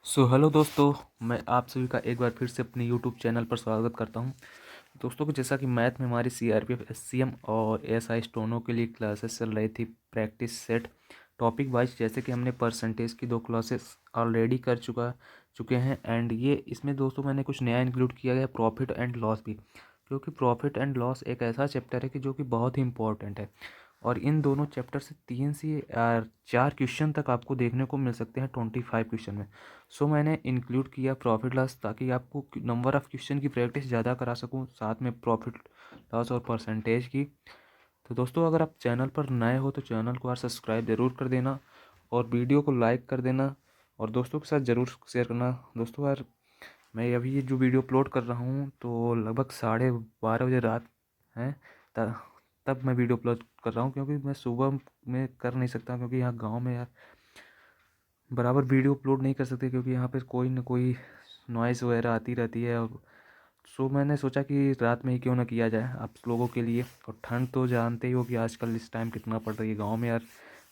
Hello दोस्तों, मैं आप सभी का एक बार फिर से अपने यूट्यूब चैनल पर स्वागत करता हूं। दोस्तों को जैसा कि मैथ में हमारी सीआरपीएफ एससीएम और एएसआई स्टोनो के लिए क्लासेस चल रही थी प्रैक्टिस सेट टॉपिक वाइज। जैसे कि हमने परसेंटेज की 2 क्लासेस ऑलरेडी कर चुके हैं एंड ये इसमें दोस्तों मैंने कुछ नया इंक्लूड किया गया प्रॉफिट एंड लॉस भी, क्योंकि प्रॉफिट एंड लॉस एक ऐसा चैप्टर है कि जो कि बहुत ही इंपॉर्टेंट है। और इन दोनों चैप्टर से 3 से 4 क्वेश्चन तक आपको देखने को मिल सकते हैं 25 क्वेश्चन में। मैंने इंक्लूड किया प्रॉफिट लॉस ताकि आपको नंबर ऑफ़ क्वेश्चन की प्रैक्टिस ज़्यादा करा सकूं, साथ में प्रॉफिट लॉस और परसेंटेज की। तो दोस्तों अगर आप चैनल पर नए हो तो चैनल को यार सब्सक्राइब ज़रूर कर देना और वीडियो को लाइक कर देना और दोस्तों के साथ ज़रूर शेयर करना। दोस्तों यार मैं अभी ये जो वीडियो अपलोड कर रहा हूँ तो लगभग 12:30 बजे रात है, तब मैं वीडियो अपलोड कर रहा हूँ, क्योंकि मैं सुबह में कर नहीं सकता, क्योंकि यहाँ गांव में यार बराबर वीडियो अपलोड नहीं कर सकते, क्योंकि यहाँ पर कोई ना कोई नॉइज़ वगैरह आती रहती है। और मैंने सोचा कि रात में ही क्यों ना किया जाए आप लोगों के लिए। और ठंड तो जानते ही हो कि आजकल इस टाइम कितना पड़ रही है गांव में यार।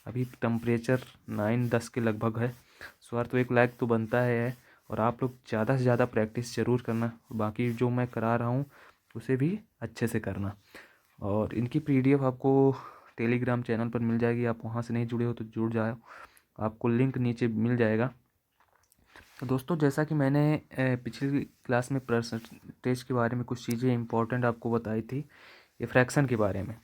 अभी टेम्परेचर 9-10 के लगभग है। यार तो एक लाइक तो बनता है और आप लोग ज़्यादा से ज़्यादा प्रैक्टिस ज़रूर करना। बाकी जो मैं करा रहा हूँ उसे भी अच्छे से करना। और इनकी पीडीएफ आपको टेलीग्राम चैनल पर मिल जाएगी। आप वहाँ से नहीं जुड़े हो तो जुड़ जाओ, आपको लिंक नीचे मिल जाएगा। तो दोस्तों जैसा कि मैंने पिछली क्लास में परसेंटेज के बारे में कुछ चीज़ें इंपॉर्टेंट आपको बताई थी, ये फ्रैक्शन के बारे में।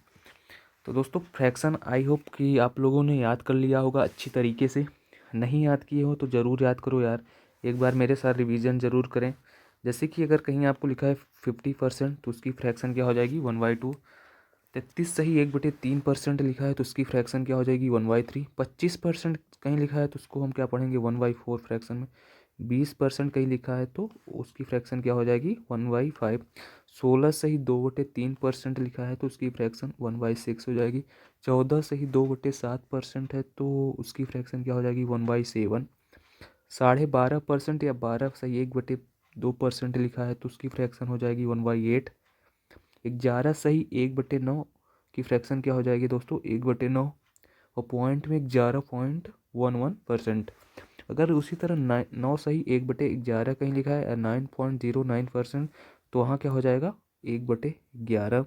तो दोस्तों फ्रैक्शन आई होप कि आप लोगों ने याद कर लिया होगा अच्छी तरीके से। नहीं याद किए हो तो ज़रूर याद करो यार, एक बार मेरे साथ रिवीजन ज़रूर करें। जैसे कि अगर कहीं आपको लिखा है 50% तो उसकी फ्रैक्शन क्या हो जाएगी 1/2। 33 सही 1/3% लिखा है तो उसकी फ्रैक्शन क्या हो जाएगी 1/3। 25% कहीं लिखा है तो उसको हम क्या पढ़ेंगे 1/4 फ्रैक्शन में। 20% कहीं लिखा है तो उसकी फ्रैक्शन क्या हो जाएगी 1/5। 16 सही 2/3% लिखा है तो उसकी फ्रैक्शन 1/6 हो जाएगी। 14 सही 2/7% है तो उसकी फ्रैक्शन क्या हो जाएगी 1/7। 12.5% या 12 सही 1/2% लिखा है तो उसकी फ्रैक्शन हो जाएगी 1/8। 11 सही 1/9 की फ्रैक्शन क्या हो जाएगी दोस्तों 1/9। और पॉइंट में 11.11%। अगर उसी तरह 9 सही 1/11 कहीं लिखा है 9.09% तो वहाँ क्या हो जाएगा 1/11।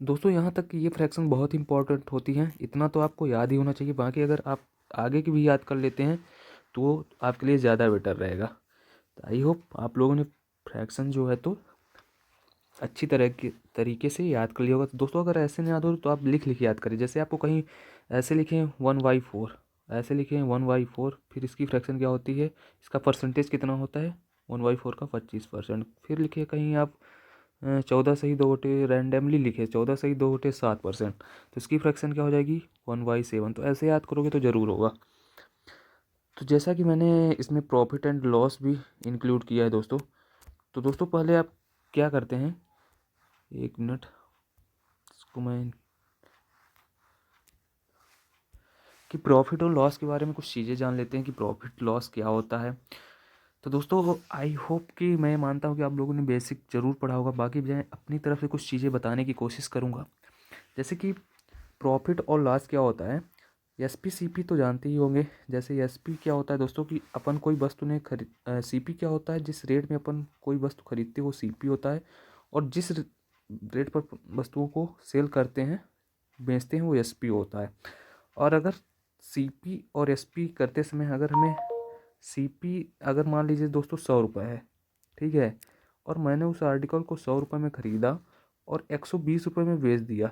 दोस्तों यहाँ तक कि ये फ्रैक्शन बहुत इंपॉर्टेंट होती हैं, इतना तो आपको याद ही होना चाहिए। बाकी अगर आप आगे की भी याद कर लेते हैं तो आपके लिए ज़्यादा बेटर रहेगा। तो आई होप आप लोगों ने फ्रैक्शन जो है तो अच्छी तरह के तरीके से याद कर लिया होगा। तो दोस्तों अगर ऐसे नहीं याद हो तो आप लिख याद करें। जैसे आपको कहीं ऐसे लिखें 1/4, ऐसे लिखें 1/4, फिर इसकी फ्रैक्शन क्या होती है, इसका परसेंटेज कितना होता है 1/4 का 25%। फिर लिखे कहीं आप 14 सही 2 रैंडमली लिखे 14 सही 2/7%, तो इसकी फ्रैक्शन क्या हो जाएगी 1/7। तो ऐसे याद करोगे तो ज़रूर होगा। तो जैसा कि मैंने इसमें प्रॉफिट एंड लॉस भी इंक्लूड किया है दोस्तों। तो दोस्तों पहले आप क्या करते हैं, एक मिनट इसको मैं कि प्रॉफिट और लॉस के बारे में कुछ चीज़ें जान लेते हैं कि प्रॉफिट लॉस क्या होता है। तो दोस्तों आई होप कि मैं मानता हूँ कि आप लोगों ने बेसिक ज़रूर पढ़ा होगा। बाकी मैं अपनी तरफ से कुछ चीज़ें बताने की कोशिश करूँगा। जैसे कि प्रॉफिट और लॉस क्या होता है, एसपी सीपी तो जानते ही होंगे। जैसे एसपी क्या होता है दोस्तों कि अपन कोई वस्तु ने सीपी क्या होता है, जिस रेट में अपन कोई वस्तु खरीदते हैं वो सीपी होता है। और जिस रेट पर वस्तुओं को सेल करते हैं बेचते हैं वो एसपी होता है। और अगर सीपी और एसपी करते समय अगर हमें सीपी अगर मान लीजिए दोस्तों 100 रुपये है, ठीक है, और मैंने उस आर्टिकल को 100 रुपये में ख़रीदा और 120 रुपये में बेच दिया,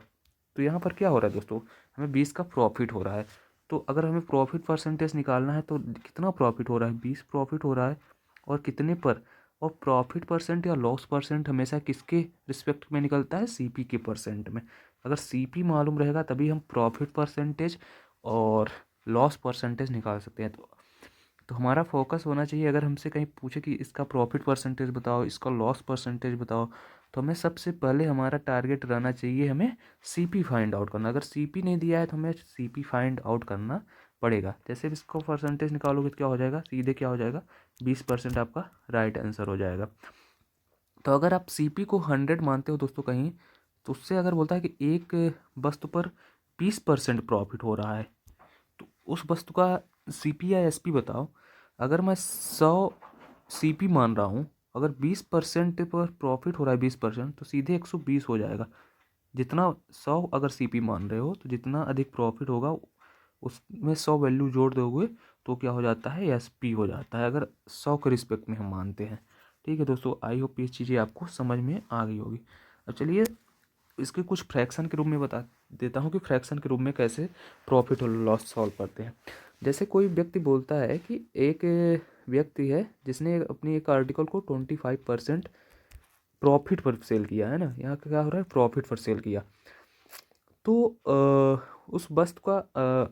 तो यहाँ पर क्या हो रहा है दोस्तों, हमें 20 का प्रॉफिट हो रहा है। तो अगर हमें प्रॉफिट परसेंटेज निकालना है तो कितना प्रॉफिट हो रहा है 20 प्रॉफिट हो रहा है और कितने पर। और प्रॉफिट परसेंट या लॉस परसेंट हमेशा किसके रिस्पेक्ट में निकलता है, सीपी के परसेंट में। अगर सीपी मालूम रहेगा तभी हम प्रॉफिट परसेंटेज और लॉस परसेंटेज निकाल सकते हैं। तो हमारा फोकस होना चाहिए, अगर हमसे कहीं पूछे कि इसका प्रॉफिट परसेंटेज बताओ, इसका लॉस परसेंटेज बताओ, तो हमें सबसे पहले हमारा टारगेट रहना चाहिए हमें सीपी फाइंड आउट करना। अगर सीपी नहीं दिया है तो हमें सीपी फाइंड आउट करना पड़ेगा। जैसे इसको परसेंटेज निकालोगे तो क्या हो जाएगा, सीधे क्या हो जाएगा 20% आपका राइट आंसर हो जाएगा। तो अगर आप सीपी को 100 मानते हो दोस्तों कहीं, तो उससे अगर बोलता है कि एक वस्तु पर 20% प्रॉफिट हो रहा है तो उस वस्तु का सीपी या एसपी बताओ। अगर मैं 100 CP मान रहा हूँ, अगर 20% पर प्रॉफिट हो रहा है 20%, तो सीधे 120 हो जाएगा। जितना 100 अगर CP मान रहे हो तो जितना अधिक प्रॉफिट होगा उसमें 100 वैल्यू जोड़ दोगे तो क्या हो जाता है, SP हो जाता है, अगर 100 के रिस्पेक्ट में हम मानते हैं। ठीक है दोस्तों, आई होप ये चीज़ें आपको समझ में आ गई होगी। अब चलिए इसके कुछ फ्रैक्शन के रूप में बता देता हूँ कि फ्रैक्शन के रूप में कैसे प्रॉफिट और लॉस सॉल्व करते हैं। जैसे कोई व्यक्ति बोलता है कि एक व्यक्ति है जिसने अपनी एक आर्टिकल को 25% प्रॉफिट पर सेल किया है ना, यहाँ क्या हो रहा है, प्रॉफिट पर सेल किया। तो उस वस्तु का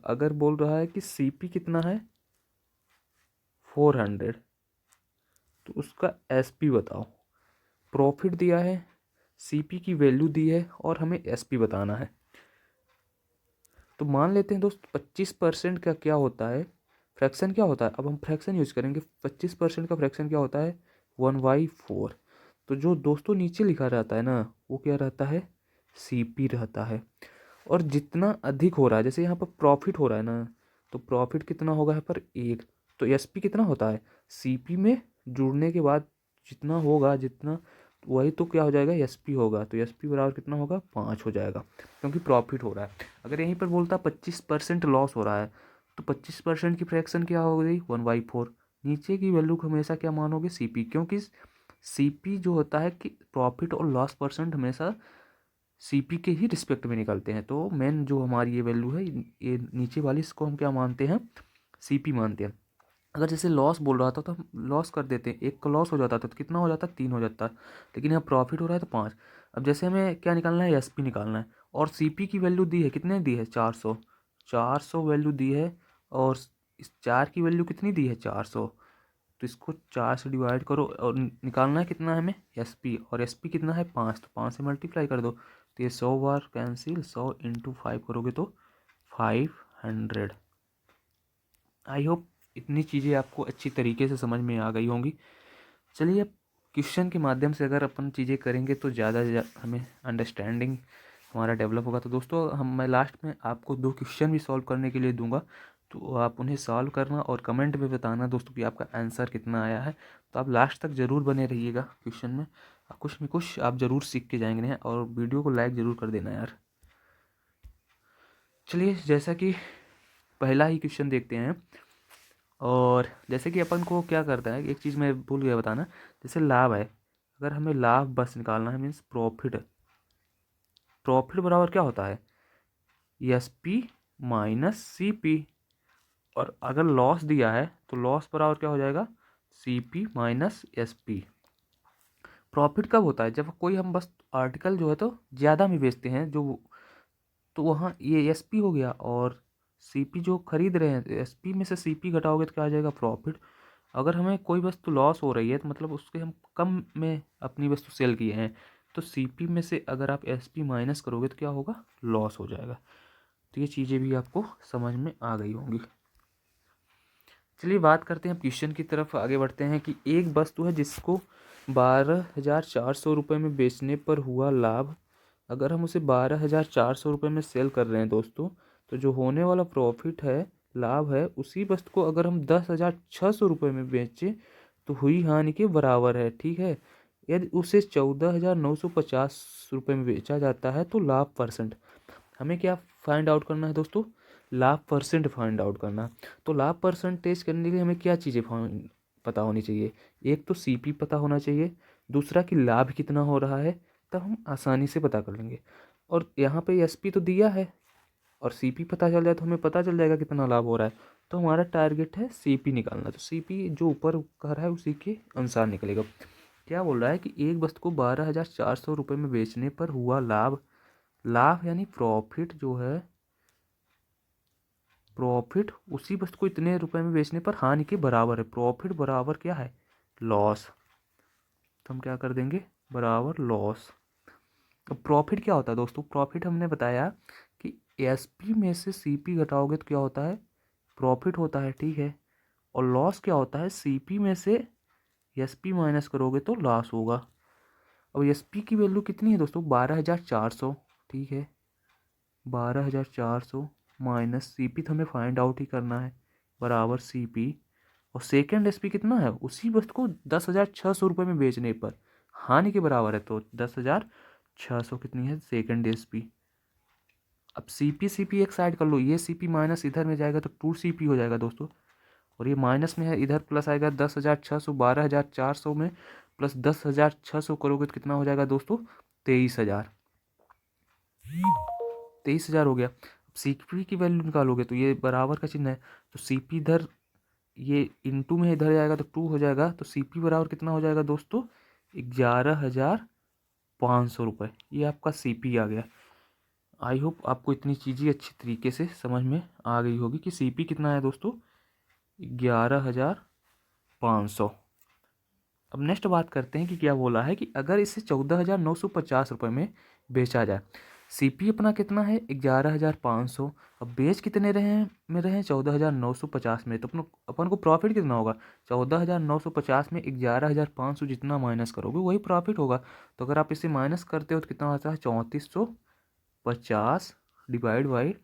अगर बोल रहा है कि CP कितना है 400, तो उसका SP बताओ। प्रॉफिट दिया है, CP की वैल्यू दी है और हमें SP बताना है। तो मान लेते हैं दोस्त 25% का क्या होता है, फ्रैक्शन क्या होता है, अब हम फ्रैक्शन यूज करेंगे। 25% का फ्रैक्शन क्या होता है, 1/4। तो जो दोस्तों नीचे लिखा रहता है ना, वो क्या रहता है, CP रहता है। और जितना अधिक हो रहा है, जैसे यहाँ पर प्रॉफिट हो रहा है ना, तो प्रॉफिट कितना होगा यहाँ पर 1, तो SP कितना होता है, CP में जुड़ने के बाद जितना होगा, जितना वही तो क्या हो जाएगा, SP होगा। तो SP बराबर कितना होगा, 5 हो जाएगा, क्योंकि प्रॉफिट हो रहा है। अगर यहीं पर बोलता 25% लॉस हो रहा है, तो 25% की फ्रैक्शन क्या हो गई, 1/4। नीचे की वैल्यू को हमेशा क्या मानोगे, CP, क्योंकि CP जो होता है कि प्रॉफिट और लॉस परसेंट हमेशा CP के ही रिस्पेक्ट में निकलते हैं। तो मेन जो हमारी ये वैल्यू है, ये नीचे वाली, इसको हम क्या मानते हैं, CP मानते हैं। अगर जैसे लॉस बोल रहा था तो हम लॉस कर देते हैं, एक का लॉस हो जाता था तो कितना हो जाता, 3 हो जाता। लेकिन यहाँ प्रॉफिट हो रहा है तो 5। अब जैसे हमें क्या निकालना है, SP निकालना है, और CP की वैल्यू दी है, कितने दी है, 400। 400 वैल्यू दी है, और इस 4 की वैल्यू कितनी दी है, 400। तो इसको 4 से डिवाइड करो और निकालना है कितना है हमें, SP, और SP कितना है, 5, तो 5 से मल्टीप्लाई कर दो। तो ये 100 बार कैंसिल, 100 × 5 करोगे तो 500। आई होप इतनी चीज़ें आपको अच्छी तरीके से समझ में आ गई होंगी। चलिए अब क्वेश्चन के माध्यम से अगर अपन चीज़ें करेंगे तो ज़्यादा हमें अंडरस्टैंडिंग हमारा डेवलप होगा। तो दोस्तों मैं लास्ट में आपको 2 क्वेश्चन भी सॉल्व करने के लिए दूंगा, तो आप उन्हें सॉल्व करना और कमेंट में बताना दोस्तों कि आपका आंसर कितना आया है। तो आप लास्ट तक ज़रूर बने रहिएगा क्वेश्चन में, कुछ न कुछ आप ज़रूर सीख के जाएंगे। और वीडियो को लाइक ज़रूर कर देना यार। चलिए जैसा कि पहला ही क्वेश्चन देखते हैं। और जैसे कि अपन को क्या करता है, एक चीज़ मैं भूल गया बताना, जैसे लाभ है, अगर हमें लाभ बस निकालना है, मीन्स प्रॉफिट। प्रॉफिट बराबर क्या होता है, SP माइनस CP। और अगर लॉस दिया है तो लॉस बराबर क्या हो जाएगा, CP माइनस SP। प्रॉफिट कब होता है, जब कोई हम बस आर्टिकल जो है तो ज़्यादा में बेचते हैं, जो तो वहाँ ये SP हो गया, और CP जो खरीद रहे हैं, SP में से CP घटाओगे तो क्या आ जाएगा, प्रॉफिट। अगर हमें कोई वस्तु लॉस हो रही है तो मतलब उसके हम कम में अपनी वस्तु सेल किए हैं, तो CP में से अगर आप SP माइनस करोगे तो क्या होगा, लॉस हो जाएगा। तो ये चीज़ें भी आपको समझ में आ गई होंगी। चलिए बात करते हैं क्वेश्चन की तरफ आगे बढ़ते हैं कि एक वस्तु है जिसको 12,400 रुपये में बेचने पर हुआ लाभ। अगर हम उसे 12,400 रुपये में सेल कर रहे हैं दोस्तों, तो जो होने वाला प्रॉफिट है, लाभ है, उसी वस्तु को अगर हम 10,600 रुपये में बेचें तो हुई हानि के बराबर है। ठीक है, यदि उसे 14,950 रुपये में बेचा जाता है तो लाभ परसेंट। हमें क्या फाइंड आउट करना है दोस्तों, लाभ परसेंट फाइंड आउट करना है। तो लाभ परसेंटेज करने के लिए हमें क्या चीज़ें पता होनी चाहिए, एक तो CP पता होना चाहिए, दूसरा कि लाभ कितना हो रहा है, तब हम आसानी से पता कर लेंगे। और यहाँ पे SP तो दिया है, और CP पता चल जाए तो हमें पता चल जाएगा कितना लाभ हो रहा है। तो हमारा टारगेट है CP निकालना, तो CP जो ऊपर कर रहा है उसी के अनुसार निकलेगा। क्या बोल रहा है कि एक वस्तु को 12,400 रुपये में बेचने पर हुआ लाभ, लाभ यानी प्रॉफिट जो है, प्रॉफिट उसी वस्तु को इतने रुपए में बेचने पर हानि के बराबर है। प्रॉफिट बराबर क्या है, लॉस। तो हम क्या कर देंगे, बराबर लॉस। अब प्रॉफिट क्या होता है दोस्तों, प्रॉफिट हमने बताया कि SP में से CP घटाओगे तो क्या होता है, प्रॉफिट होता है। ठीक है, और लॉस क्या होता है, CP में से SP माइनस करोगे तो लॉस होगा। अब SP की वैल्यू कितनी है दोस्तों, 12,400। ठीक है, 12,400 माइनस CP तो हमें फाइंड आउट ही करना है, बराबर CP। और सेकंड एसपी कितना है, उसी वस्तु को 10,600 रुपये में बेचने पर हानि के बराबर है। तो 10,600 कितनी है सेकंड एसपी। अब सीपी एक साइड कर लो, ये सीपी माइनस इधर में जाएगा तो 2 CP हो जाएगा दोस्तों, और ये माइनस में है, इधर प्लस आएगा 10,600, 12,400 में प्लस 10,600 करोगे तो कितना हो जाएगा दोस्तों, 23,000। 23,000 हो गया। सीपी की वैल्यू निकालोगे तो ये बराबर का चिन्ह है, तो सीपी इधर ये इनटू में इधर जाएगा तो 2 हो जाएगा, तो सीपी बराबर कितना हो जाएगा दोस्तों, 11,500 रुपये। ये आपका सीपी आ गया। आई होप आपको इतनी चीज़ें अच्छी तरीके से समझ में आ गई होगी कि सीपी कितना है दोस्तों, 11,500। अब नेक्स्ट बात करते हैं कि क्या बोला है कि अगर इसे 14,950 रुपये में बेचा जाए। सीपी अपना कितना है, 11,500। अब बेच कितने रहे हैं 14,950 में, तो अपन को प्रॉफिट कितना होगा, 14,950 में 11,500 जितना माइनस करोगे वही प्रॉफिट होगा। तो अगर आप इसे माइनस करते हो तो कितना आता है, 3450 डिवाइड बाई,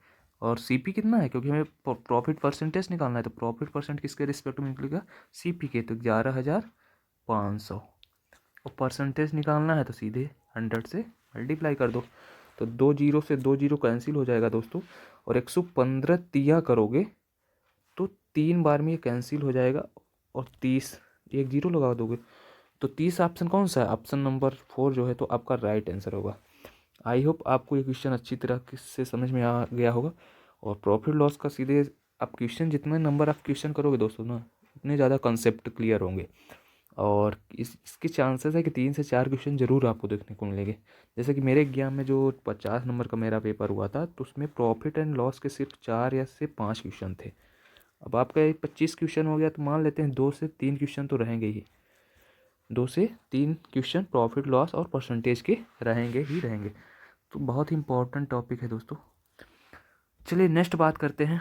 और सीपी कितना है, क्योंकि हमें प्रॉफिट परसेंटेज निकालना है, तो प्रॉफिट परसेंट किसके रिस्पेक्ट में निकलेगा, सीपी के, तो 11,500। और परसेंटेज निकालना है तो सीधे 100 से मल्टीप्लाई कर दो, तो 2 जीरो से 2 जीरो कैंसिल हो जाएगा दोस्तों, और 115 दिया करोगे तो 3 बार में ये कैंसिल हो जाएगा, और 30 एक जीरो लगा दोगे तो 30 ऑप्शन कौन सा है, ऑप्शन नंबर 4 जो है तो आपका राइट आंसर होगा। आई होप आपको ये क्वेश्चन अच्छी तरह से समझ में आ गया होगा। और प्रॉफिट लॉस का सीधे आप क्वेश्चन, जितने नंबर आप क्वेश्चन करोगे दोस्तों ना, उतने ज़्यादा कंसेप्ट क्लियर होंगे, और इसके चांसेस है कि 3 से 4 क्वेश्चन जरूर आपको देखने को मिलेंगे। जैसे कि मेरे एग्जाम में जो 50 नंबर का मेरा पेपर हुआ था, तो उसमें प्रॉफिट एंड लॉस के सिर्फ 4 या से 5 क्वेश्चन थे। अब आपका 25 क्वेश्चन हो गया, तो मान लेते हैं 2 से 3 क्वेश्चन तो रहेंगे ही, 2 से 3 क्वेश्चन प्रॉफिट लॉस और परसेंटेज के रहेंगे ही रहेंगे। तो बहुत ही इंपॉर्टेंट टॉपिक है दोस्तों। चलिए नेक्स्ट बात करते हैं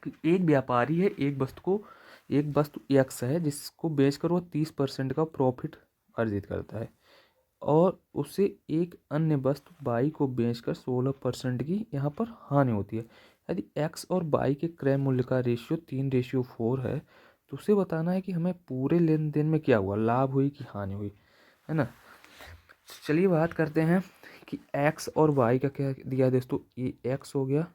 कि एक व्यापारी है, एक वस्तु एक्स है जिसको बेचकर वो 30% का प्रॉफिट अर्जित करता है, और उसे एक अन्य वस्तु बाई को बेचकर 16% की यहाँ पर हानि होती है। यदि एक्स और बाई के क्रय मूल्य का रेशियो 3:4 है, तो उसे बताना है कि हमें पूरे लेन देन में क्या हुआ, लाभ हुई कि हानि हुई, है ना। चलिए बात करते हैं कि एक्स और वाई का क्या दिया है दोस्तों, ये एक्स हो गया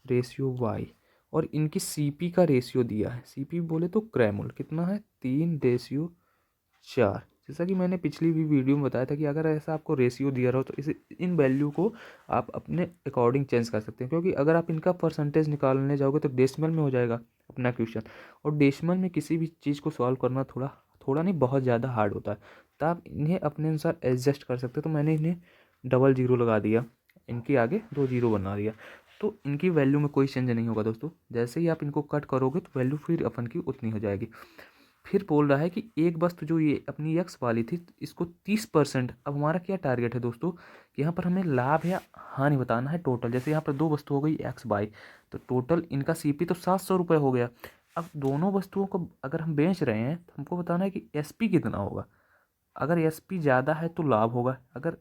रेशियो वाई, और इनकी सीपी का रेशियो दिया है, सीपी बोले तो क्रय मूल्य कितना है, 3:4। जैसा कि मैंने पिछली भी वीडियो में बताया था कि अगर ऐसा आपको रेशियो दिया रहो तो इसे इन वैल्यू को आप अपने अकॉर्डिंग चेंज कर सकते हैं, क्योंकि अगर आप इनका परसेंटेज निकालने जाओगे तो डेसिमल में हो जाएगा अपना क्वेश्चन, और डेसिमल में किसी भी चीज़ को सॉल्व करना थोड़ा थोड़ा नहीं बहुत ज़्यादा हार्ड होता है, तो आप इन्हें अपने अनुसार एडजस्ट कर सकते हो। तो मैंने इन्हें डबल जीरो लगा दिया, इनके आगे 2 जीरो बना दिया, तो इनकी वैल्यू में कोई चेंज नहीं होगा दोस्तों। जैसे ही आप इनको कट करोगे तो वैल्यू फिर अपन की उतनी हो जाएगी। फिर बोल रहा है कि एक वस्तु जो ये अपनी एक्स वाली थी, इसको 30%, अब हमारा क्या टारगेट है दोस्तों, कि यहाँ पर हमें लाभ या हानि बताना है टोटल। जैसे यहाँ पर 2 वस्तु हो गई एक्स बाई, तो टोटल इनका सीपी तो 700 रुपये हो गया। अब दोनों वस्तुओं को अगर हम बेच रहे हैं तो हमको बताना है कि एसपी कितना होगा। अगर एसपी ज़्यादा है तो लाभ होगा, अगर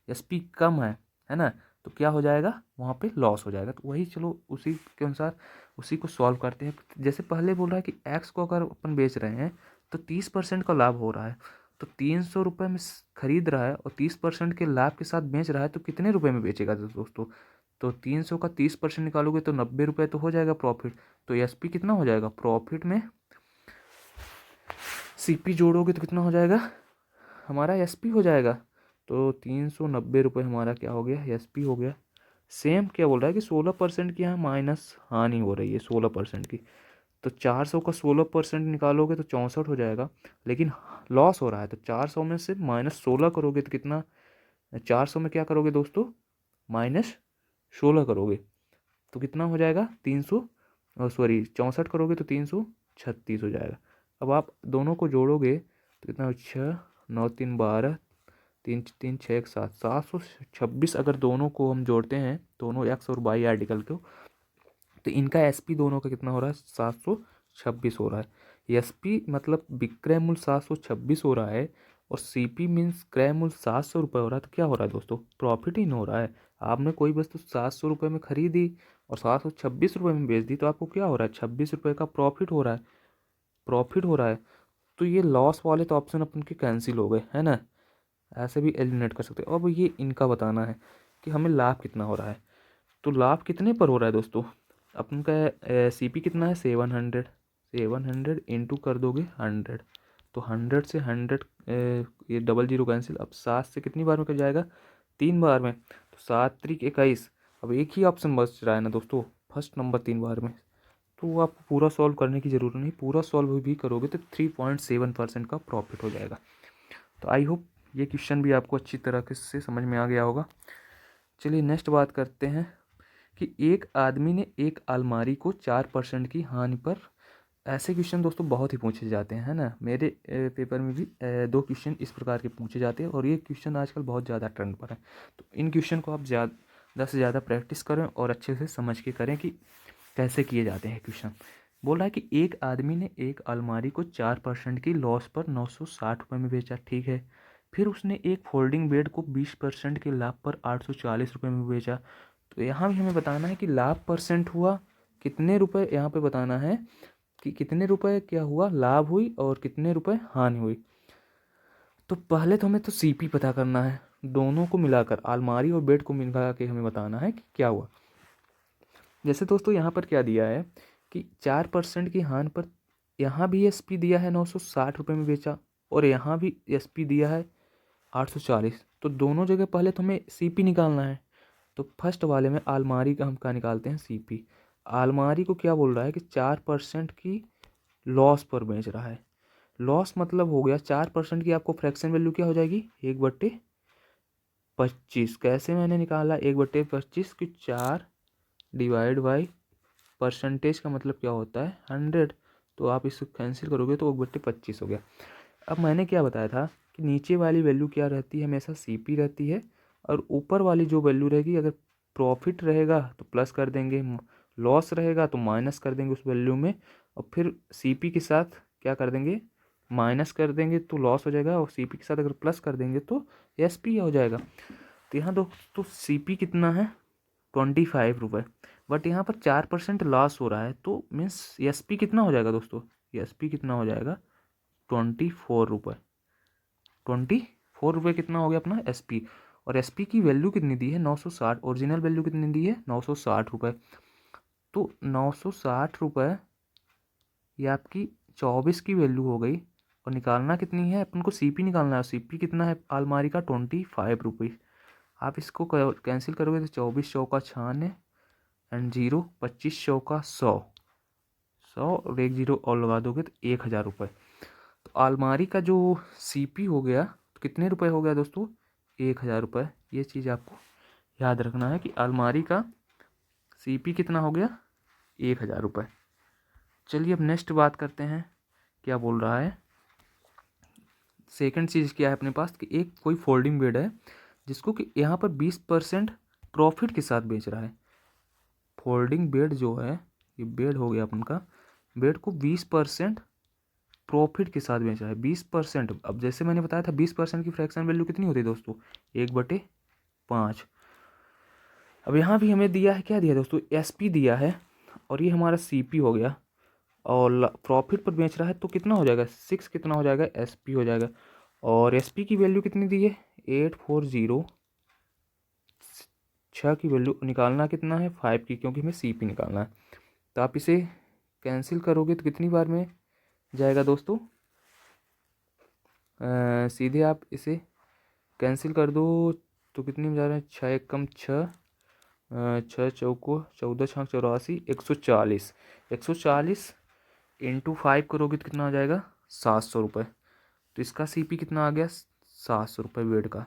एसपी कम है ना, तो क्या हो जाएगा, वहाँ पे लॉस हो जाएगा। तो वही चलो उसी के अनुसार उसी को सॉल्व करते हैं। जैसे पहले बोल रहा है कि एक्स को अगर अपन बेच रहे हैं तो 30% का लाभ हो रहा है, तो 300 रुपये में खरीद रहा है और 30% के लाभ के साथ बेच रहा है, तो कितने रुपए में बेचेगा दोस्तों, तो 300 का 30% निकालोगे तो 90 रुपये तो हो जाएगा प्रॉफिट। तो एसपी कितना हो जाएगा, प्रॉफिट में सीपी जोड़ोगे तो कितना हो जाएगा, हमारा एसपी हो जाएगा। तो 390 रुपये हमारा क्या हो गया, एसपी हो गया। सेम क्या बोल रहा है कि 16% की यहाँ माइनस हानि हो रही है 16% की, तो 400 का 16% निकालोगे तो 64 हो जाएगा, लेकिन लॉस हो रहा है तो 400 में से -16 करोगे तो कितना, 400 में क्या करोगे दोस्तों, -16 करोगे तो कितना हो जाएगा, 64 करोगे तो 336 हो जाएगा। अब आप दोनों को जोड़ोगे तो कितना, 6 9 3 12, 3 3 6 1 7, 726। अगर दोनों को हम जोड़ते हैं, दोनों एक्स और वाई आर्टिकल को, तो इनका एसपी दोनों का कितना हो रहा है, 726 हो रहा है। एसपी मतलब विक्रय मूल्य 726 हो रहा है, और सीपी मीन्स क्रय मूल्य 700 रुपये हो रहा है, तो क्या हो रहा है दोस्तों, प्रॉफिट ही नहीं हो रहा है। आपने कोई वस्तु 700 रुपये में खरीदी और 726 रुपये में बेच दी, तो आपको क्या हो रहा है, 26 रुपये का प्रॉफिट हो रहा है। प्रॉफिट हो रहा है तो ये लॉस वाले तो ऑप्शन अपन के कैंसिल हो गए, है ना। ऐसे भी एलिमिनेट कर सकते हो। अब ये इनका बताना है कि हमें लाभ कितना हो रहा है। तो लाभ कितने पर हो रहा है दोस्तों, अपन का सीपी कितना है 700, 700 इंटू कर दोगे 100, तो 100 से 100 ये डबल जीरो कैंसिल। अब 7 से कितनी बार में कर जाएगा, 3 बार में, तो 7 त्रिक 21। अब एक ही ऑप्शन बच रहा है ना दोस्तों, फर्स्ट नंबर 3 बार में, तो आपको पूरा सॉल्व करने की ज़रूरत नहीं, पूरा सॉल्व भी करोगे तो 3.7% का प्रॉफिट हो जाएगा। तो आई होप ये क्वेश्चन भी आपको अच्छी तरह से समझ में आ गया होगा। चलिए नेक्स्ट बात करते हैं कि एक आदमी ने एक अलमारी को 4% की हानि पर। ऐसे क्वेश्चन दोस्तों बहुत ही पूछे जाते हैं, है ना। मेरे पेपर में भी 2 क्वेश्चन इस प्रकार के पूछे जाते हैं और ये क्वेश्चन आजकल बहुत ज़्यादा ट्रेंड पर है। तो इन क्वेश्चन को आप ज़्यादा से ज़्यादा प्रैक्टिस करें और अच्छे से समझ के करें कि कैसे किए जाते हैं क्वेश्चन। बोल रहा है कि एक आदमी ने एक अलमारी को 4% की लॉस पर 960 रुपये में बेचा, ठीक है। फिर उसने एक फोल्डिंग बेड को 20% के लाभ पर 840 रुपये में बेचा। तो यहाँ भी हमें बताना है कि लाभ परसेंट हुआ कितने रुपए, यहाँ पे बताना है कि कितने रुपए क्या हुआ, लाभ हुई और कितने रुपए हानि हुई। तो पहले तो हमें तो सीपी पता करना है, दोनों को मिलाकर अलमारी और बेड को मिला के हमें बताना है कि क्या हुआ। जैसे दोस्तों यहाँ पर क्या दिया है कि 4% की हानि पर यहाँ भी एसपी दिया है 960 रुपये में बेचा और यहाँ भी एसपी दिया है 840। तो दोनों जगह पहले तो हमें सीपी निकालना है। तो फर्स्ट वाले में अलमारी का हम क्या निकालते हैं, सीपी। अलमारी को क्या बोल रहा है कि 4% की लॉस पर बेच रहा है। लॉस मतलब हो गया 4% की आपको फ्रैक्शन वैल्यू क्या हो जाएगी, 1/25। कैसे मैंने निकाला 1/25 की 4 डिवाइड बाई परसेंटेज का मतलब क्या होता है 100। तो आप इसको कैंसिल करोगे तो 1/25 हो गया। अब मैंने क्या बताया था कि नीचे वाली वैल्यू क्या रहती है, हमेशा सीपी रहती है और ऊपर वाली जो वैल्यू रहेगी, अगर प्रॉफिट रहेगा तो प्लस कर देंगे, लॉस रहेगा तो माइनस कर देंगे उस वैल्यू में, और फिर सीपी के साथ क्या कर देंगे, माइनस कर देंगे तो लॉस हो जाएगा, और सीपी के साथ अगर प्लस कर देंगे तो एसपी हो जाएगा। तो यहाँ दोस्तों सीपी कितना है 25 रुपये, बट यहाँ पर 4% लॉस हो रहा है, तो मीन्स एसपी कितना हो जाएगा दोस्तों, एसपी कितना हो जाएगा 24 रुपये। 24 रुपये कितना हो गया अपना एसपी। और एसपी की वैल्यू कितनी दी है 960, ओरिजिनल वैल्यू कितनी दी है 960 रुपये। तो 960 रुपये ये आपकी 24 की वैल्यू हो गई, और निकालना कितनी है अपन को, सीपी निकालना है। सीपी कितना है अलमारी का 25 रुपये। आप इसको कैंसिल करोगे तो 24 100 का 96 एंड 0 25 100 का 100 और एक जीरो और लगा दोगे तो 1000 रुपये। तो अलमारी का जो सीपी हो गया तो कितने रुपए हो गया दोस्तों, 1000 रुपये। ये चीज़ आपको याद रखना है कि अलमारी का सीपी कितना हो गया 1000 रुपये। चलिए अब नेक्स्ट बात करते हैं, क्या बोल रहा है। सेकंड चीज़ क्या है अपने पास कि एक कोई फोल्डिंग बेड है जिसको कि यहाँ पर 20% प्रॉफिट के साथ बेच रहा है। फोल्डिंग बेड जो है, ये बेड हो गया अपन का, बेड को 20% प्रॉफिट के साथ बेच रहा है। 20%, अब जैसे मैंने बताया था 20% की फ्रैक्शन वैल्यू कितनी होती है दोस्तों, 1/5। अब यहाँ भी हमें दिया है, क्या दिया है दोस्तों, एसपी दिया है, और ये हमारा सीपी हो गया, और प्रॉफिट पर बेच रहा है तो कितना हो जाएगा 6, कितना हो जाएगा एसपी हो जाएगा। और एसपी की वैल्यू कितनी दी है 840, 6 की वैल्यू निकालना कितना है 5 की, क्योंकि हमें सीपी निकालना है। तो आप इसे कैंसिल करोगे तो कितनी बार में जाएगा दोस्तों, सीधे आप इसे कैंसिल कर दो तो कितनी में जा रहा है, 6 एक कम 6, 6 चौको 14 6 84, 140। 140 इंटू 5 करोगे तो कितना आ जाएगा 700 रुपये। तो इसका सीपी कितना आ गया 700 रुपये बेड का।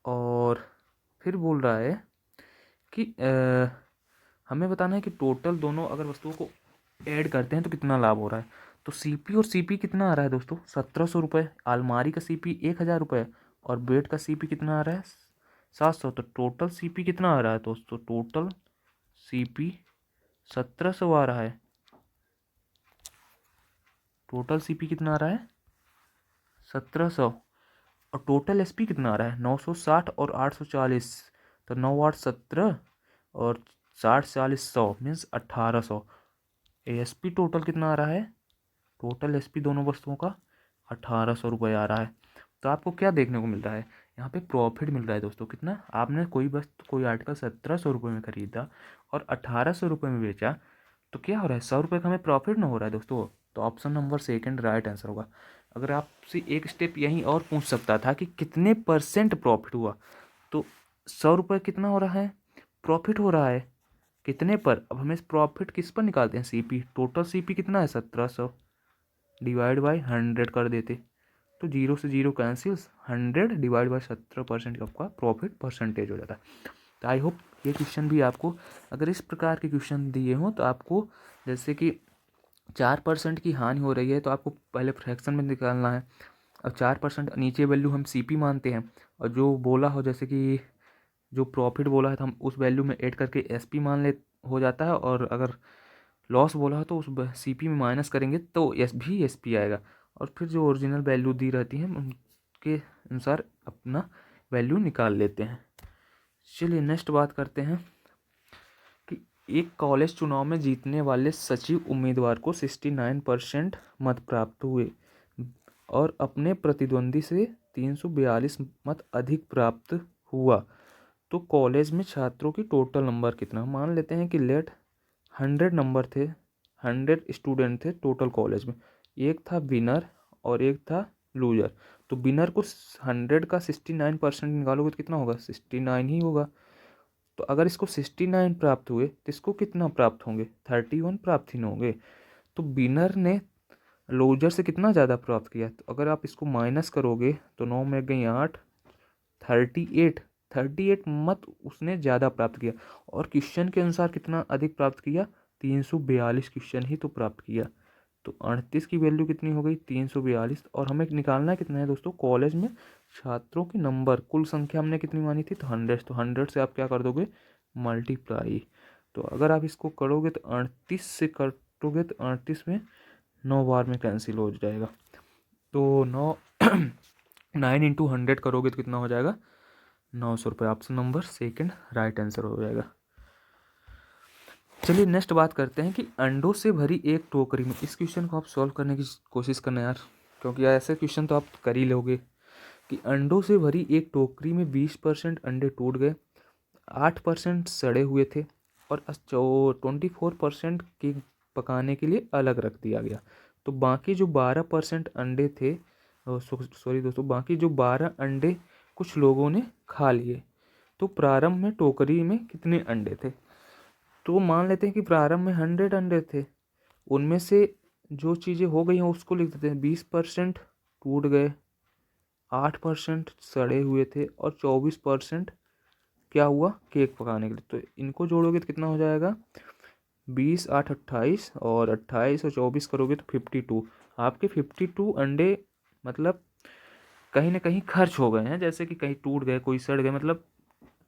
और फिर बोल रहा है कि हमें बताना है कि टोटल दोनों अगर वस्तुओं को ऐड करते हैं तो कितना लाभ हो रहा है। तो सीपी और सीपी कितना आ रहा है दोस्तों 1700 रुपये, अलमारी का सीपी 1000 रुपये और बेड का सीपी कितना आ रहा है 700। तो टोटल सीपी कितना आ रहा है दोस्तों, टोटल सीपी 1700 आ रहा है। टोटल सीपी कितना आ रहा है 1700, और टोटल एसपी कितना आ रहा है 960 और 840। तो 9 8 17 और 60 40 100 मीन्स 1800। एएसपी टोटल कितना आ रहा है टोटल एसपी दोनों वस्तुओं का 1800 रुपये आ रहा है। तो आपको क्या देखने को मिल रहा है, यहाँ पे प्रॉफिट मिल रहा है दोस्तों। कितना, आपने कोई वस्तु कोई आर्टिकल 1700 रुपये में खरीदा और 1800 रुपये में बेचा, तो क्या हो रहा है, 100 रुपये का हमें प्रॉफिट ना हो रहा है दोस्तों। तो option number second right answer होगा। अगर आपसे एक स्टेप यहीं और पूछ सकता था कि कितने परसेंट प्रॉफिट हुआ, तो 100 रुपये कितना हो रहा है, प्रॉफिट हो रहा है कितने पर। अब हमें प्रॉफिट किस पर निकालते हैं, सीपी। टोटल सीपी कितना है, 1700 डिवाइड बाई 100 कर देते, तो जीरो से जीरो कैंसिल्स, 100 डिवाइड बाई 17% आपका प्रॉफिट परसेंटेज हो जाता है। तो आई होप ये क्वेश्चन भी आपको, अगर इस प्रकार के क्वेश्चन दिए हों तो आपको, जैसे कि 4% की हानि हो रही है तो आपको पहले फ्रैक्शन में निकालना है, और 4% नीचे वैल्यू हम सीपी मानते हैं, और जो बोला हो जैसे कि जो प्रॉफिट बोला है तो हम उस वैल्यू में ऐड करके एसपी मान ले हो जाता है, और अगर लॉस बोला है तो उस सीपी में माइनस करेंगे तो एसपी आएगा, और फिर जो ओरिजिनल वैल्यू दी रहती है उनके अनुसार अपना वैल्यू निकाल लेते हैं। चलिए नेक्स्ट बात करते हैं कि एक कॉलेज चुनाव में जीतने वाले सचिव उम्मीदवार को 69% मत प्राप्त हुए और अपने प्रतिद्वंदी से 342 मत अधिक प्राप्त हुआ, तो कॉलेज में छात्रों की टोटल नंबर कितना। मान लेते हैं कि लेट 100 नंबर थे, 100 स्टूडेंट थे टोटल कॉलेज में, एक था विनर और एक था लूजर। तो विनर को 100 का 69% निकालोगे तो कितना होगा, 69 ही होगा। तो अगर इसको 69 प्राप्त हुए तो इसको कितना प्राप्त होंगे, 31 प्राप्त ही नहीं होंगे। तो विनर ने लूजर से कितना ज़्यादा प्राप्त किया, तो अगर आप इसको माइनस करोगे तो 9 में गई 8, 38, 38 मत उसने ज़्यादा प्राप्त किया, और क्वेश्चन के अनुसार कितना अधिक प्राप्त किया, 342 क्वेश्चन ही तो प्राप्त किया। तो 38 की वैल्यू कितनी हो गई, 342, और हमें निकालना कितना है दोस्तों, कॉलेज में छात्रों की नंबर, कुल संख्या हमने कितनी मानी थी, तो 100। तो 100 से आप क्या कर दोगे, मल्टीप्लाई। तो अगर आप इसको करोगे तो 38 से कटोगे तो 38 में 9 बार में कैंसिल हो जाएगा, तो 9 इंटू 100 करोगे तो कितना हो जाएगा, 900 रुपये। Option number second right answer हो जाएगा। चलिए नेक्स्ट बात करते हैं कि अंडों से भरी एक टोकरी में, इस क्वेश्चन को आप सॉल्व करने की कोशिश करना यार, क्योंकि ऐसे क्वेश्चन तो आप कर ही लोगे। कि अंडों से भरी एक टोकरी में 20% अंडे टूट गए, 8% सड़े हुए थे, और 24% केक पकाने के लिए अलग रख दिया गया। तो बाकी जो 12% अंडे थे, सॉरी दोस्तों, बाकी जो 12 अंडे कुछ लोगों ने खा लिए। तो प्रारंभ में टोकरी में कितने अंडे थे। तो मान लेते हैं कि प्रारंभ में 100 अंडे थे, उनमें से जो चीज़ें हो गई हैं उसको लिख देते हैं। 20% टूट गए, 8% सड़े हुए थे, और 24% क्या हुआ, केक पकाने के लिए। तो इनको जोड़ोगे तो कितना हो जाएगा, 20, 8, 28, और 28 और 24 करोगे तो 52। आपके 52 अंडे मतलब कहीं ना कहीं खर्च हो गए हैं, जैसे कि कहीं टूट गए, कोई सड़ गए, मतलब।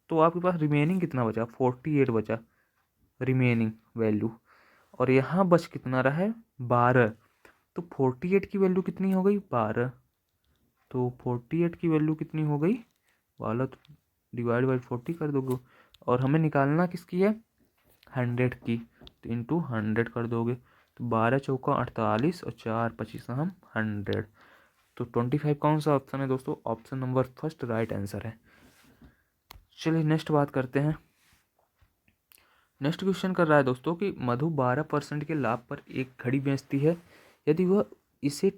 तो आपके पास रिमेनिंग कितना बचा, 48 बचा रिमेनिंग वैल्यू, और यहाँ बच कितना रहा है, 12। तो 48 की वैल्यू कितनी हो गई, 12। तो 48 की वैल्यू कितनी हो गई, 12, तो डिवाइड बाई 40 कर दोगे, और हमें निकालना किसकी है, 100 की। तो इंटू 100 कर दोगे, तो 12 चौका 48 और 4 25 हम 100। तो 25 कौन सा ऑप्शन है दोस्तों, option number first right answer है। चलिए नेक्स्ट बात करते हैं। नेक्स्ट क्वेश्चन कर रहा है दोस्तों कि मधु 12% के लाभ पर एक घड़ी बेचती है, यदि वह इसे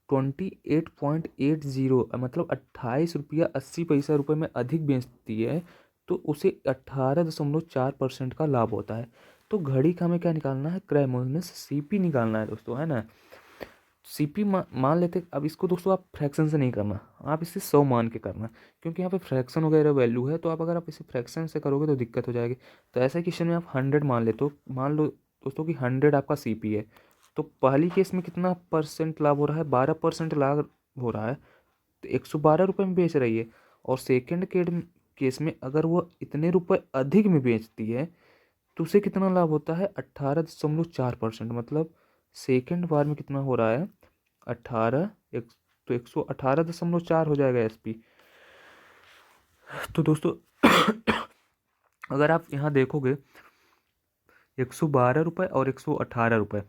28.80 मतलब 28 रुपया 80 पैसा में अधिक बेचती है, तो उसे 18.4% का लाभ होता है। तो घड़ी का हमें क्या निकालना है, क्रय मूल्य से सीपी निकालना है दोस्तों, है ना। सीपी मान लेते, अब इसको दोस्तों आप फ्रैक्शन से नहीं करना, आप इसे 100 मान के करना, क्योंकि यहाँ पे फ्रैक्शन वगैरह वैल्यू है, तो आप अगर आप इसे फ्रैक्शन से करोगे तो दिक्कत हो जाएगी। तो ऐसे क्वेश्चन में आप 100 मान लेते हो, मान लो दोस्तों कि 100 आपका सीपी है, तो पहली केस में कितना परसेंट लाभ हो रहा है, 12% लाभ हो रहा है, तो 112 रुपये में बेच रही है। और सेकेंड केस में अगर वो इतने रुपये अधिक में बेचती है तो उसे कितना लाभ होता है, 18.4%, मतलब सेकेंड बार में कितना हो रहा है, 18 एक, तो 118.4 हो जाएगा एसपी। तो दोस्तों अगर आप यहाँ देखोगे 112 रुपये और 118 रुपये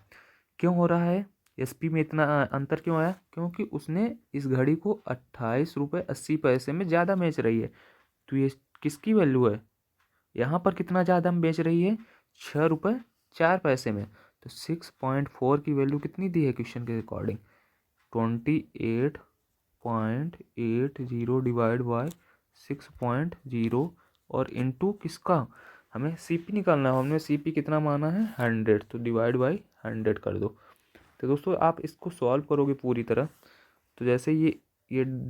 क्यों हो रहा है, एसपी में इतना अंतर क्यों आया? क्योंकि उसने इस घड़ी को 28 रुपये 80 पैसे में ज़्यादा बेच रही है। तो ये किसकी वैल्यू है? यहाँ पर कितना ज़्यादा हम बेच रही है? 6 रुपये 4 पैसे में। तो 6.4 की वैल्यू कितनी दी है क्वेश्चन के अकॉर्डिंग? 28.80 डिवाइड बाय 6.0 और इंटू किसका? हमें सीपी निकालना है। हमने सीपी कितना माना है? 100। तो डिवाइड बाई 100 कर दो। तो दोस्तों आप इसको सॉल्व करोगे पूरी तरह, तो जैसे ये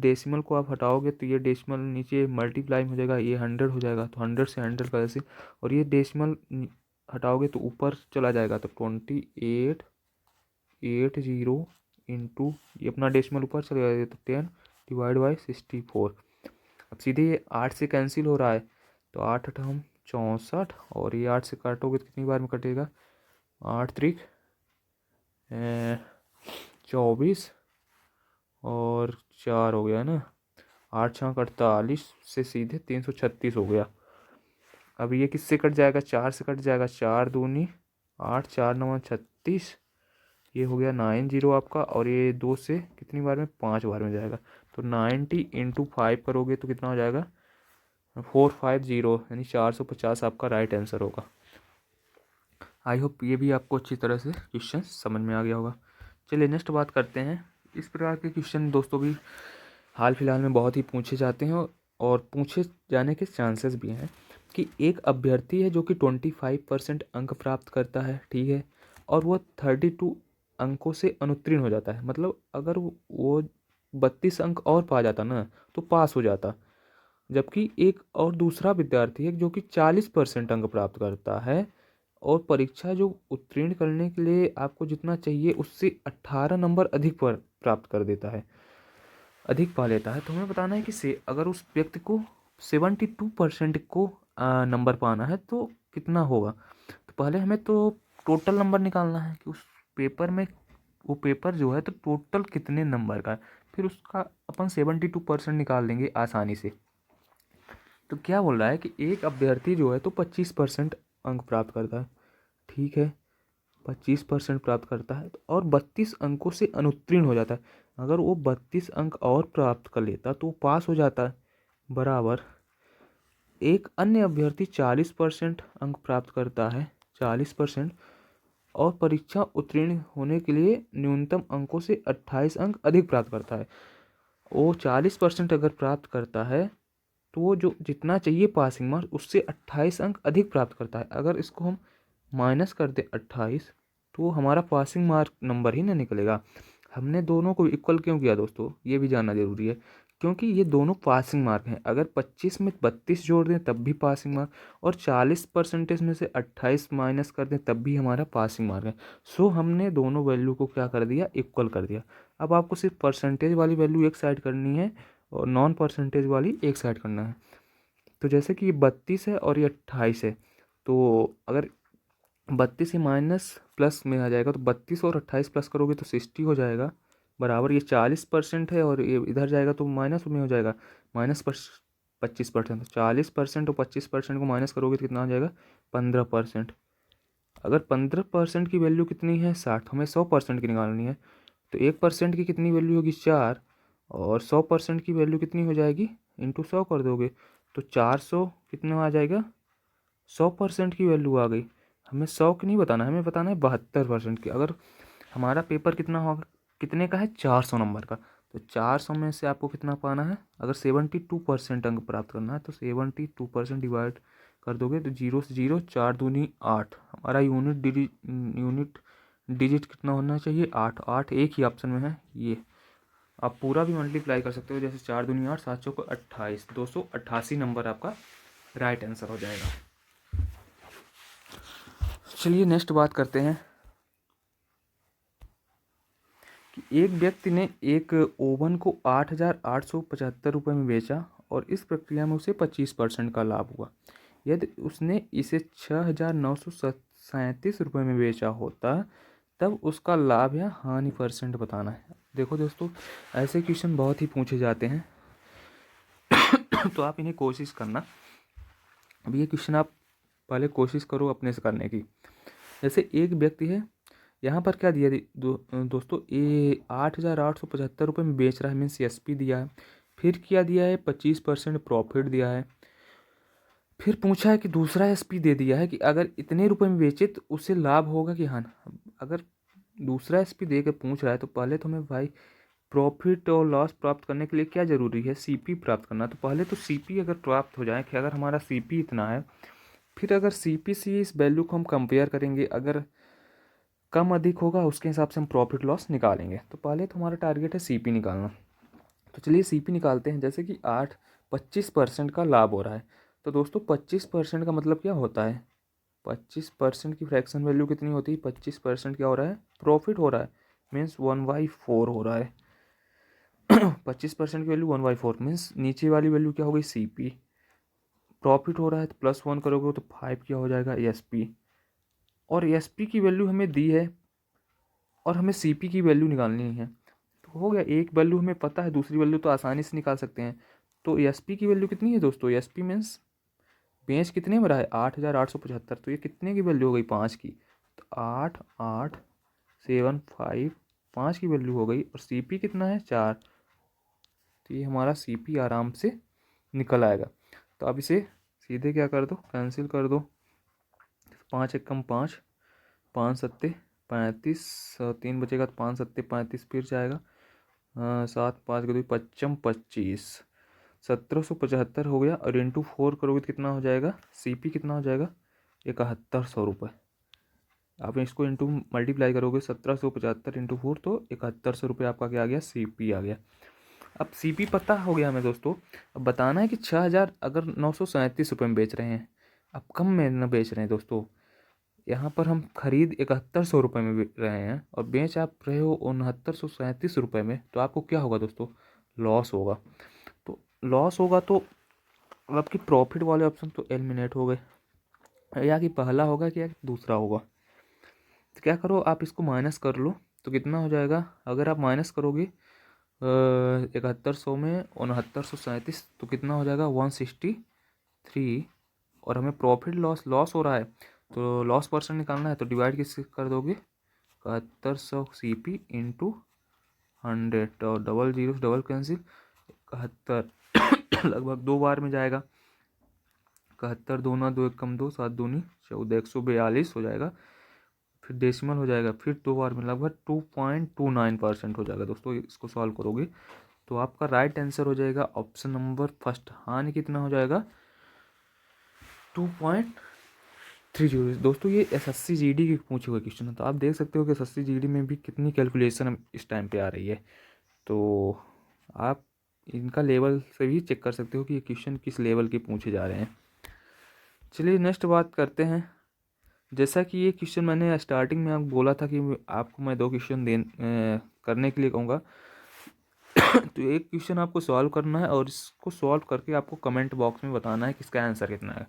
डेसिमल को आप हटाओगे तो ये डेसिमल नीचे मल्टीप्लाई हो जाएगा, ये 100 हो जाएगा। तो 100 से 100 का ऐसे, और ये डेसिमल हटाओगे तो ऊपर चला जाएगा। तो 2880 इंटू ये अपना डेसिमल ऊपर चला जाएगा, तो 10 डिवाइड बाई 64। अब सीधे ये 8 से कैंसिल हो रहा है, तो 8 8 64, और ये 8 से काटोगे तो कितनी बार में कटेगा? 8 त्रिक 24 और 4 हो गया ना, 8 छः 48 से सीधे 336 हो गया। अब ये किससे कट जाएगा? 4 से कट जाएगा। 4 दूनी 8, 4 9 36, ये हो गया 90 आपका। और ये 2 से कितनी बार में? 5 बार में जाएगा। तो 90 इंटू 5 करोगे तो कितना हो जाएगा? 450, यानी 450 आपका राइट आंसर होगा। आई होप ये भी आपको अच्छी तरह से क्वेश्चन समझ में आ गया होगा। चलिए नेक्स्ट बात करते हैं। इस प्रकार के क्वेश्चन दोस्तों भी हाल फिलहाल में बहुत ही पूछे जाते हैं, और पूछे जाने के चांसेस भी हैं कि एक अभ्यर्थी है जो कि 25% अंक प्राप्त करता है, ठीक है, और वो 32 अंकों से अनुत्तीर्ण हो जाता है। मतलब अगर वो 32 अंक और पा जाता ना तो पास हो जाता। जबकि एक और दूसरा विद्यार्थी है जो कि 40% अंक प्राप्त करता है, और परीक्षा जो उत्तीर्ण करने के लिए आपको जितना चाहिए उससे 18 नंबर अधिक पर प्राप्त कर देता है, अधिक पा लेता है। तो हमें बताना है कि से अगर उस व्यक्ति को 72% को नंबर पाना है तो कितना होगा। तो पहले हमें तो टोटल नंबर निकालना है कि उस पेपर में, वो पेपर जो है तो टोटल कितने नंबर का है, फिर उसका अपन 72% निकाल देंगे आसानी से। तो क्या बोल रहा है कि एक अभ्यर्थी जो है तो 25% अंक प्राप्त करता है, ठीक है, 25% प्राप्त करता है और 32 अंकों से अनुत्तीर्ण हो जाता है। अगर वो 32 अंक और प्राप्त कर लेता तो वो पास हो जाता है। बराबर एक अन्य अभ्यर्थी 40% अंक प्राप्त करता है, 40%, और परीक्षा उत्तीर्ण होने के लिए न्यूनतम अंकों से 28 अंक अधिक प्राप्त करता है। वो 40% अगर प्राप्त करता है तो वो जो जितना चाहिए पासिंग मार्क्स उससे 28 अंक अधिक प्राप्त करता है। अगर इसको हम माइनस कर दें 28, तो हमारा पासिंग मार्क नंबर ही ना निकलेगा। हमने दोनों को इक्वल क्यों किया दोस्तों, ये भी जानना जरूरी है। क्योंकि ये दोनों पासिंग मार्क हैं। अगर 25 में 32 जोड़ दें तब भी पासिंग मार्क, और 40% में से 28 माइनस कर दें तब भी हमारा पासिंग मार्क है। सो हमने दोनों वैल्यू को क्या कर दिया? इक्वल कर दिया। अब आपको सिर्फ परसेंटेज वाली वैल्यू एक साइड करनी है और नॉन परसेंटेज वाली एक साइड करना है। तो जैसे कि ये 32 है और ये 28 है, तो अगर 32 से माइनस प्लस में आ जाएगा तो 32 और 28 प्लस करोगे तो 60 हो जाएगा। बराबर ये 40% है और ये इधर जाएगा तो माइनस में हो जाएगा, माइनस 25%। 40% और 25% को माइनस करोगे तो कितना हो जाएगा? 15%। अगर 15% की वैल्यू कितनी है? 60। हमें 100% की निकालनी है, तो 1% की कितनी वैल्यू होगी? 4। और 100% की वैल्यू कितनी हो जाएगी? इंटू 100 कर दोगे तो 400 कितना आ जाएगा? 100% की वैल्यू आ गई। हमें 100 की नहीं बताना है, हमें बताना है 72% की। अगर हमारा पेपर कितना होगा, कितने का है? 400 नंबर का। तो 400 में से आपको कितना पाना है? अगर 72% अंक प्राप्त करना है तो 72% डिवाइड कर दोगे तो 0 से 0, 4 दूनी 8। हमारा यूनिट डिजिट कितना होना चाहिए? 8। 8 एक ही ऑप्शन में है ये। आप पूरा भी मल्टीप्लाई कर सकते हो, जैसे 4 दूनी 8, 7 चौको 28, 288 नंबर आपका राइट आंसर हो जाएगा। चलिए नेक्स्ट बात करते हैं कि एक व्यक्ति ने एक ओवन को 8,875 रुपये में बेचा और इस प्रक्रिया में उसे 25% का लाभ हुआ। यदि उसने इसे 6,937 रुपये में बेचा होता तब उसका लाभ या हानि परसेंट बताना है। देखो दोस्तों, ऐसे क्वेश्चन बहुत ही पूछे जाते हैं तो आप इन्हें कोशिश करना। अब ये क्वेश्चन आप पहले कोशिश करो अपने से करने की। जैसे एक व्यक्ति है, यहाँ पर क्या दिया दोस्तों, ये 8,875 में बेच रहा है, मीन्स एसपी दिया है। फिर क्या दिया है, 25% प्रॉफिट दिया है। फिर पूछा है कि दूसरा एसपी दे दिया है कि अगर इतने रुपए में बेचे तो उससे लाभ होगा कि हाँ। अगर दूसरा एसपी दे के पूछ रहा है तो पहले तो हमें भाई प्रॉफिट और लॉस प्राप्त करने के लिए क्या ज़रूरी है, सीपी प्राप्त करना। तो पहले तो सीपी अगर प्राप्त हो जाए कि अगर हमारा सीपी इतना है, फिर अगर सीपी से इस वैल्यू को हम कंपेयर करेंगे, अगर कम अधिक होगा उसके हिसाब से हम प्रॉफिट लॉस निकालेंगे। तो पहले तो हमारा टारगेट है सीपी निकालना। तो चलिए सीपी निकालते हैं। जैसे कि 25% का लाभ हो रहा है। तो दोस्तों 25% का मतलब क्या होता है, 25% की फ्रैक्शन वैल्यू कितनी होती है, 25% क्या हो रहा है, प्रॉफिट हो रहा है, मीन्स 1/4 हो रहा है। 25% की वैल्यू 1/4 मीन्स नीचे वाली वैल्यू क्या हो गई, सीपी। प्रॉफिट हो रहा है तो +1 करोगे तो 5 क्या हो जाएगा, एसपी। और एसपी की वैल्यू हमें दी है और हमें सीपी की वैल्यू निकालनी है। तो हो गया, एक वैल्यू हमें पता है, दूसरी वैल्यू तो आसानी से निकाल सकते हैं। तो एसपी की वैल्यू कितनी है दोस्तों, एसपी मीन्स बेंच कितने में रहा है, 8,875। तो ये कितने की वैल्यू हो गई, 5 की। तो 8,875 5 की वैल्यू हो गई। और सीपी कितना है, 4। तो ये हमारा सीपी आराम से निकल आएगा। तो अब इसे सीधे क्या कर दो, कैंसिल कर दो। 5 एकम 5, 5 सत्ते 35, 3 बचेगा तो 5 सत्ते 35 फिर जाएगा। 7 5 के 2 पच्चम 25, 1775 हो गया। और इंटू 4 करोगे तो कितना हो जाएगा, सीपी कितना हो जाएगा, 7100 रुपये। आप इसको इंटू मल्टीप्लाई करोगे, 1775 इंटू 4 तो 7100 रुपये आपका क्या आ गया, सीपी आ गया। अब सीपी पता हो गया हमें दोस्तों। अब बताना है कि 6000 अगर 937 रुपये में बेच रहे हैं, अब कम में न बेच रहे हैं दोस्तों। यहाँ पर हम खरीद 7100 रुपये में बेच रहे हैं और बेच आप रहे हो 6937 रुपये में, तो आपको क्या होगा दोस्तों, लॉस होगा। तो लॉस होगा तो आपकी प्रॉफिट वाले ऑप्शन तो एलिमिनेट हो गए, या कि पहला होगा कि या दूसरा होगा। तो क्या करो, आप इसको माइनस कर लो। तो कितना हो जाएगा, अगर आप माइनस करोगे 7100 में 6937, तो कितना हो जाएगा, 163। और हमें प्रॉफिट लॉस लॉस हो रहा है तो लॉस परसेंट निकालना है, तो डिवाइड किससे कर दोगे, 7100 सी पी इंटू 100 और डबल जीरो डबल कैंसिल। 71 लगभग 2 बार में जाएगा। 71 दूना 2 एकम 2, 7 दूनी 14, 142 हो जाएगा। फिर डेसिमल हो जाएगा, फिर 2 बार में लगभग 2.29% हो जाएगा दोस्तों। इसको सॉल्व करोगे तो आपका राइट आंसर हो जाएगा ऑप्शन नंबर फर्स्ट, हानि कितना हो जाएगा, 2.30। दोस्तों ये एसएससी जीडी की पूछे हुए क्वेश्चन है, तो आप देख सकते हो कि एसएससी जीडी में भी कितनी कैलकुलेशन इस टाइम पे आ रही है। तो आप इनका लेवल से भी चेक कर सकते हो कि ये क्वेश्चन किस लेवल के पूछे जा रहे हैं। चलिए नेक्स्ट बात करते हैं। जैसा कि ये क्वेश्चन मैंने स्टार्टिंग में आपको बोला था कि आपको मैं 2 क्वेश्चन करने के लिए कहूँगा। तो एक क्वेश्चन आपको सॉल्व करना है और इसको सॉल्व करके आपको कमेंट बॉक्स में बताना है कि इसका आंसर कितना है।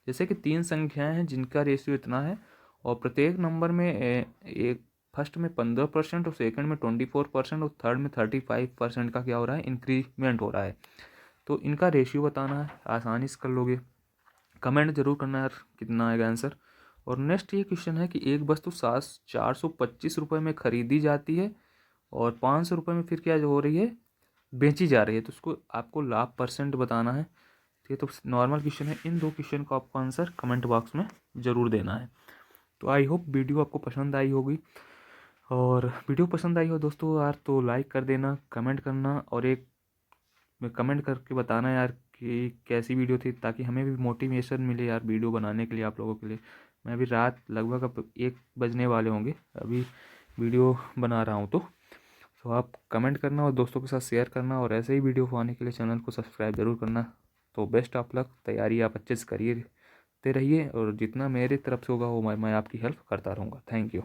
जैसे कि 3 संख्याएं हैं जिनका रेशियो इतना है और प्रत्येक नंबर में एक फर्स्ट में 15% और सेकंड में 24% और थर्ड में 35% का क्या हो रहा है, इंक्रीमेंट हो रहा है। तो इनका रेशियो बताना है, आसानी से कर लोगे। कमेंट जरूर करना यार कितना आएगा आंसर। और नेक्स्ट ये क्वेश्चन है कि एक वस्तु 425 रुपये में खरीदी जाती है और 500 रुपये में फिर क्या जो हो रही है, बेची जा रही है। तो उसको आपको लाभ परसेंट बताना है। ये तो नॉर्मल क्वेश्चन है। इन 2 क्वेश्चन का आपको आंसर कमेंट बॉक्स में ज़रूर देना है। तो आई होप वीडियो आपको पसंद आई होगी। और वीडियो पसंद आई हो दोस्तों यार तो लाइक कर देना, कमेंट करना और एक कमेंट करके बताना यार कि कैसी वीडियो थी, ताकि हमें भी मोटिवेशन मिले यार वीडियो बनाने के लिए आप लोगों के लिए। मैं अभी रात लगभग अब 1 बजने वाले होंगे अभी वीडियो बना रहा हूँ। तो आप कमेंट करना और दोस्तों के साथ शेयर करना और ऐसे ही वीडियो पाने के लिए चैनल को सब्सक्राइब जरूर करना। तो बेस्ट ऑफ लक, तैयारी आप अच्छे से करिए रहिए और जितना मेरे तरफ से होगा वो मैं आपकी हेल्प करता रहूँगा। Thank you.